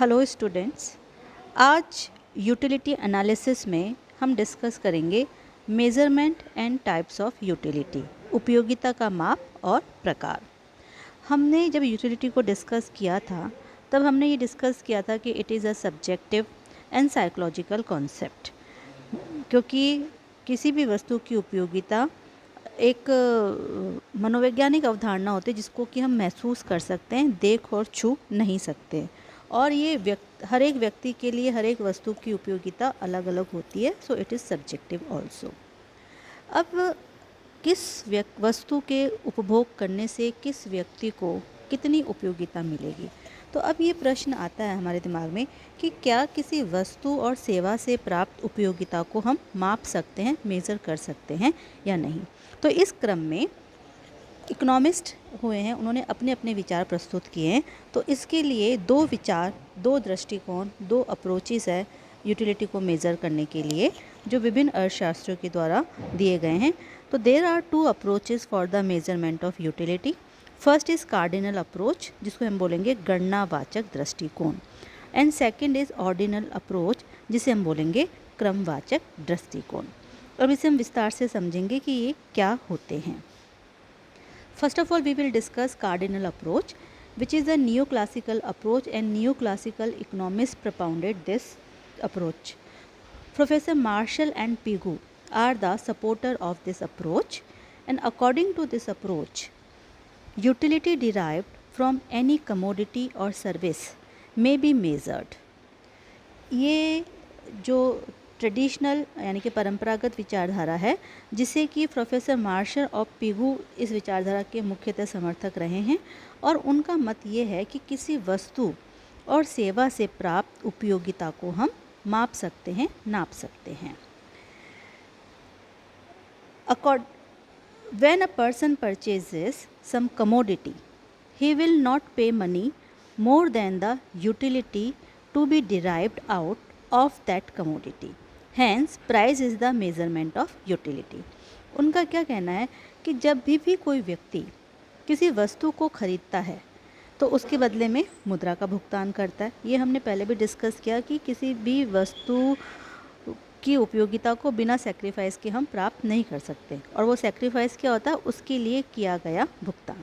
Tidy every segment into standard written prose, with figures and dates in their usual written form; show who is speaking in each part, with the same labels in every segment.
Speaker 1: Hello students, आज utility analysis में हम डिस्कस करेंगे measurement and types of utility, उपयोगिता का माप और प्रकार। हमने जब यूटिलिटी को डिस्कस किया था तब हमने ये डिस्कस किया था कि it is a subjective and psychological concept, क्योंकि किसी भी वस्तु की उपयोगिता एक मनोवैज्ञानिक अवधारणा होती है जिसको कि हम महसूस कर सकते हैं, देख और छू नहीं सकते। और ये हर एक व्यक्ति के लिए हर एक वस्तु की उपयोगिता अलग अलग होती है, so it is subjective also. अब किस वस्तु के उपभोग करने से किस व्यक्ति को कितनी उपयोगिता मिलेगी, तो अब ये प्रश्न आता है हमारे दिमाग में कि क्या किसी वस्तु और सेवा से प्राप्त उपयोगिता को हम माप सकते हैं, मेज़र कर सकते हैं या नहीं। तो इस क्रम में इकोनॉमिस्ट हुए हैं, उन्होंने अपने अपने विचार प्रस्तुत किए हैं। तो इसके लिए दो विचार, दो दृष्टिकोण, दो अप्रोचेस है यूटिलिटी को मेज़र करने के लिए, जो विभिन्न अर्थशास्त्रियों के द्वारा दिए गए हैं। तो there are two approaches for the measurement of utility. First is cardinal approach, जिसको हम बोलेंगे गणनावाचक दृष्टिकोण, and second is ordinal approach, जिसे हम बोलेंगे क्रमवाचक दृष्टिकोण। अब इसे हम विस्तार से समझेंगे कि ये क्या होते हैं। First of all, we will discuss cardinal approach, which is a neoclassical approach, and neoclassical economists propounded this approach. Professor Marshall and Pigou are the supporter of this approach, and according to this approach, utility derived from any commodity or service may be measured. ये जो traditional यानी कि परंपरागत विचारधारा है, जिसे कि professor martial और पिगू इस विचारधारा के मुख्यतः समर्थक रहे हैं, और उनका मत ये है कि किसी वस्तु और सेवा से प्राप्त उपयोगिता को हम माप सकते हैं, नाप सकते हैं। When a person purchases some commodity, he will not pay money more than the utility to be derived out of that commodity. Hence, price is the measurement of utility. उनका क्या कहना है कि जब भी कोई व्यक्ति किसी वस्तु को खरीदता है तो उसके बदले में मुद्रा का भुगतान करता है। ये हमने पहले भी डिस्कस किया कि किसी भी वस्तु की उपयोगिता को बिना सेक्रीफाइस के हम प्राप्त नहीं कर सकते, और वो सेक्रीफाइस क्या होता है, उसके लिए किया गया भुगतान।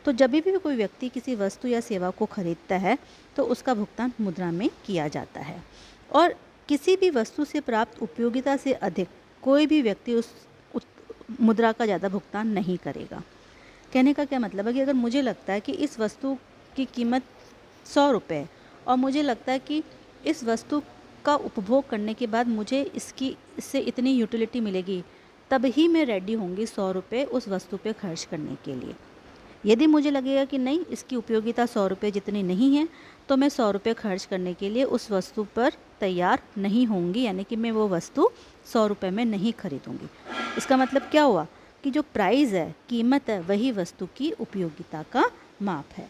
Speaker 1: तो जब भी कोई व्यक्ति किसी वस्तु या सेवा को खरीदता है तो उसका भुगतान मुद्रा में किया जाता है, और किसी भी वस्तु से प्राप्त उपयोगिता से अधिक कोई भी व्यक्ति उस मुद्रा का ज़्यादा भुगतान नहीं करेगा। कहने का क्या मतलब है कि अगर मुझे लगता है कि इस वस्तु की कीमत 100 रुपये और मुझे लगता है कि इस वस्तु का उपभोग करने के बाद मुझे इससे इतनी यूटिलिटी मिलेगी, तब ही मैं रेडी होंगी 100 रुपये उस वस्तु पे खर्च करने के लिए। यदि मुझे लगेगा कि नहीं, इसकी उपयोगिता 100 रुपये जितनी नहीं है, तो मैं 100 रुपये खर्च करने के लिए उस वस्तु पर तैयार नहीं होंगी, यानी कि मैं वो वस्तु 100 रुपये में नहीं खरीदूंगी। इसका मतलब क्या हुआ कि जो प्राइस है, कीमत है, वही वस्तु की उपयोगिता का माप है।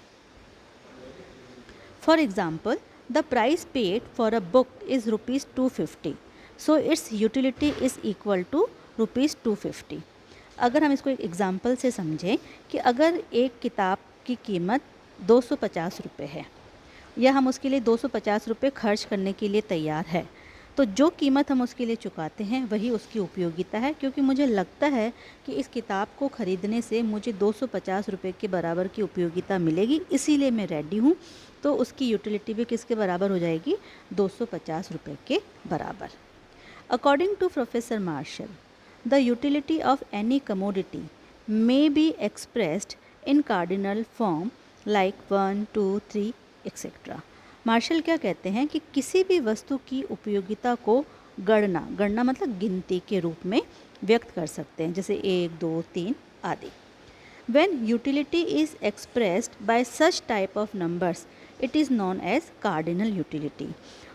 Speaker 1: For example, the price paid for a book is rupees 250, so its utility is equal to rupees 250. अगर हम इसको एक एग्ज़ाम्पल से समझें कि अगर एक किताब की कीमत 250 रुपये है, या हम उसके लिए 250 रुपये खर्च करने के लिए तैयार है, तो जो कीमत हम उसके लिए चुकाते हैं वही उसकी उपयोगिता है, क्योंकि मुझे लगता है कि इस किताब को ख़रीदने से मुझे 250 रुपये के बराबर की उपयोगिता मिलेगी, इसीलिए मैं रेडी हूँ। तो उसकी यूटिलिटी भी किसके बराबर हो जाएगी, 250 रुपये के बराबर। According to professor Marshall, the utility of any commodity may be expressed in cardinal form like 1, 2, 3 etcetera. Marshall क्या कहते हैं कि किसी भी वस्तु की उपयोगिता को गणना मतलब गिनती के रूप में व्यक्त कर सकते हैं, जैसे 1, 2, 3 आदि। When utility is expressed by such type of numbers, it is known as cardinal utility.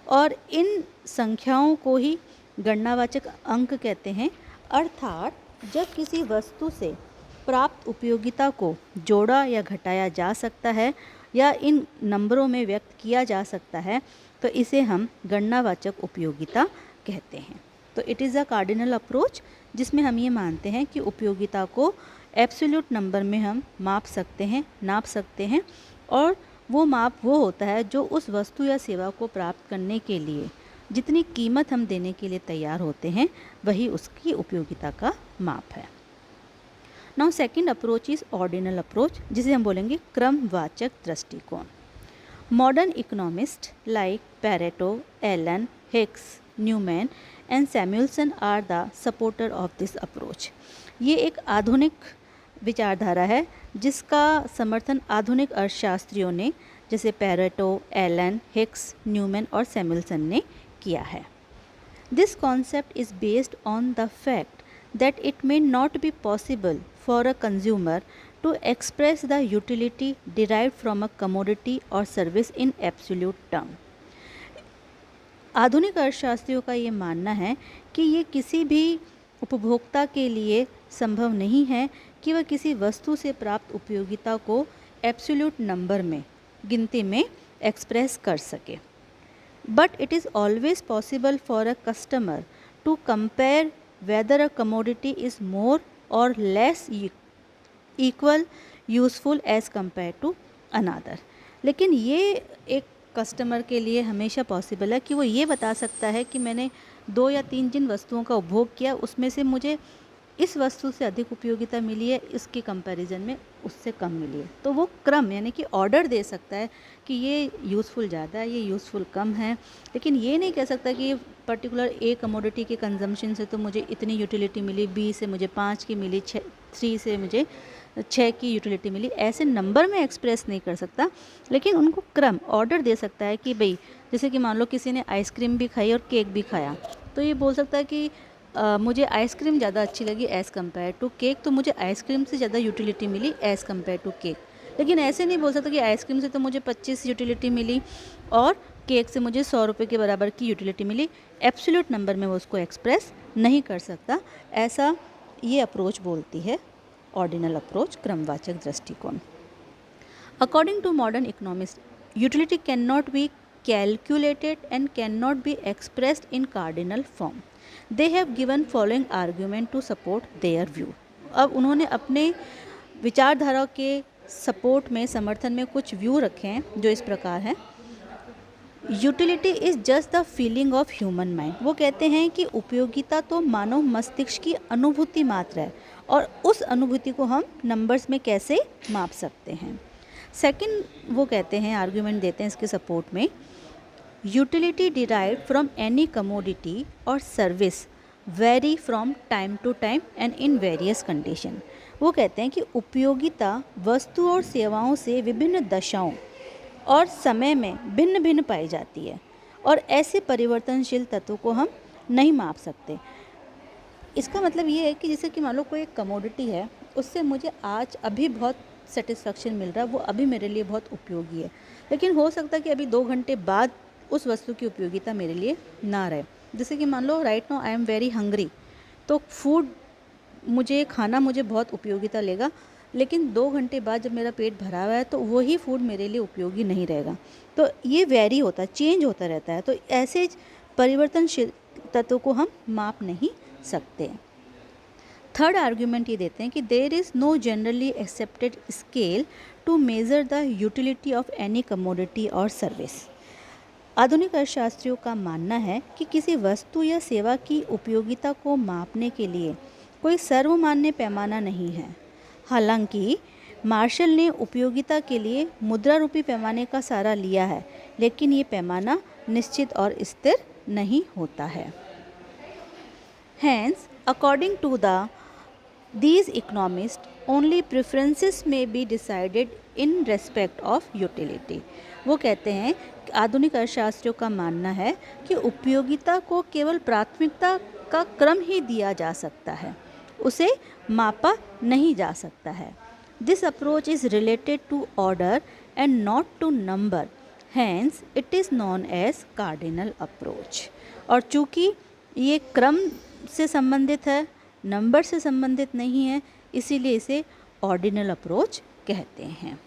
Speaker 1: और इन संख्याओं को ही गणनावाचक अंक कहते हैं, अर्थात जब किसी वस्तु से प्राप्त उपयोगिता को जोड़ा या घटाया जा सकता है या इन नंबरों में व्यक्त किया जा सकता है, तो इसे हम गणनावाचक उपयोगिता कहते हैं। तो it is a cardinal approach, जिसमें हम ये मानते हैं कि उपयोगिता को एब्सोल्यूट नंबर में हम माप सकते हैं, नाप सकते हैं, और वो माप वो होता है जो उस वस्तु या सेवा को प्राप्त करने के लिए जितनी कीमत हम देने के लिए तैयार होते हैं वही उसकी उपयोगिता का माप है। Now second approach is ordinal approach, जिसे हम बोलेंगे क्रमवाचक दृष्टिकोण। Modern economist like Pareto, Allen, Hicks, Neumann and Samuelson are the supporter of this approach. ये एक आधुनिक विचारधारा है जिसका समर्थन आधुनिक अर्थशास्त्रियों ने जैसे पैरेटो, एलन, हिक्स, न्यूमैन और सैमुअलसन ने किया है। This concept is based on the fact that it may not be possible for a consumer to express the utility derived from a commodity or service in absolute term। आधुनिक अर्थशास्त्रियों का ये मानना है कि ये किसी भी उपभोक्ता के लिए संभव नहीं है कि वह किसी वस्तु से प्राप्त उपयोगिता को एब्सोल्यूट नंबर में, गिनती में एक्सप्रेस कर सके। But it is always possible for a customer to compare whether a commodity is more or less equal useful as compared to another। लेकिन ये एक कस्टमर के लिए हमेशा पॉसिबल है कि वो ये बता सकता है कि मैंने 2 या 3 जिन वस्तुओं का उपभोग किया उसमें से मुझे इस वस्तु से अधिक उपयोगिता मिली है, इसके कंपैरिजन में उससे कम मिली है। तो वो क्रम यानी कि ऑर्डर दे सकता है कि ये यूज़फुल ज़्यादा है, ये यूज़फुल कम है, लेकिन ये नहीं कह सकता कि पर्टिकुलर ए कमोडिटी के कंजम्पशन से तो मुझे इतनी यूटिलिटी मिली, बी से मुझे 5 की मिली, 3 से मुझे 6 की यूटिलिटी मिली। ऐसे नंबर में एक्सप्रेस नहीं कर सकता, लेकिन उनको क्रम ऑर्डर दे सकता है कि भाई जैसे कि मान लो किसी ने आइसक्रीम भी खाई और केक भी खाया, तो ये बोल सकता है कि मुझे आइसक्रीम ज़्यादा अच्छी लगी एज़ कम्पेयर टू केक, तो मुझे आइसक्रीम से ज़्यादा यूटिलिटी मिली एज़ कम्पेयर टू केक। लेकिन ऐसे नहीं बोल सकता कि आइसक्रीम से तो मुझे 25 यूटिलिटी मिली और केक से मुझे 100 रुपये के बराबर की यूटिलिटी मिली। एब्सोल्यूट नंबर में वो उसको एक्सप्रेस नहीं कर सकता, ऐसा ये अप्रोच बोलती है ऑर्डिनल अप्रोच, क्रमवाचक दृष्टिकोण। According to modern economist, utility can not be calculated and can not be expressed in cardinal form. They have given following argument to support their view. अब उन्होंने अपने विचारधारा के सपोर्ट में, समर्थन में कुछ व्यू रखे हैं जो इस प्रकार हैं। Utility is just the feeling of human mind. वो कहते हैं कि उपयोगिता तो मानव मस्तिष्क की अनुभूति मात्र है और उस अनुभूति को हम नंबर्स में कैसे माप सकते हैं। सेकंड, वो कहते हैं, आर्ग्यूमेंट देते हैं इसके सपोर्ट में, utility derived from any commodity और service vary from time to time and in various condition. वो कहते हैं कि उपयोगिता वस्तु और सेवाओं से विभिन्न दशाओं और समय में भिन्न भिन्न पाई जाती है और ऐसे परिवर्तनशील तत्वों को हम नहीं माप सकते। इसका मतलब ये है कि जैसे कि मान लो कोई एक कमोडिटी है, उससे मुझे आज अभी बहुत सेटिस्फैक्शन मिल रहा है, वो अभी मेरे लिए बहुत उपयोगी है, लेकिन हो सकता है कि अभी 2 घंटे बाद उस वस्तु की उपयोगिता मेरे लिए ना रहे। जैसे कि मान लो right now I am very hungry, तो फूड खाना मुझे बहुत उपयोगिता लेगा, लेकिन 2 घंटे बाद जब मेरा पेट भरा हुआ है तो वही फूड मेरे लिए उपयोगी नहीं रहेगा। तो ये वेरी होता है, चेंज होता रहता है, तो ऐसे परिवर्तनशील तत्वों को हम माप नहीं सकते। थर्ड आर्ग्यूमेंट ये देते हैं कि there is no generally accepted scale to measure the utility of any commodity और सर्विस। आधुनिक अर्थशास्त्रियों का मानना है कि किसी वस्तु या सेवा की उपयोगिता को मापने के लिए कोई सर्वमान्य पैमाना नहीं है। हालांकि मार्शल ने उपयोगिता के लिए मुद्रा रूपी पैमाने का सहारा लिया है, लेकिन ये पैमाना निश्चित और स्थिर नहीं होता है। Hence, according to these economists, only preferences may be decided in respect of utility। वो कहते हैं कि आधुनिक अर्थशास्त्रियों का मानना है कि उपयोगिता को केवल प्राथमिकता का क्रम ही दिया जा सकता है, उसे मापा नहीं जा सकता है। This approach is related to order and not to number, hence it is known as cardinal approach. और चूँकि ये क्रम से संबंधित है, नंबर से संबंधित नहीं है, इसीलिए इसे ऑर्डिनल अप्रोच कहते हैं।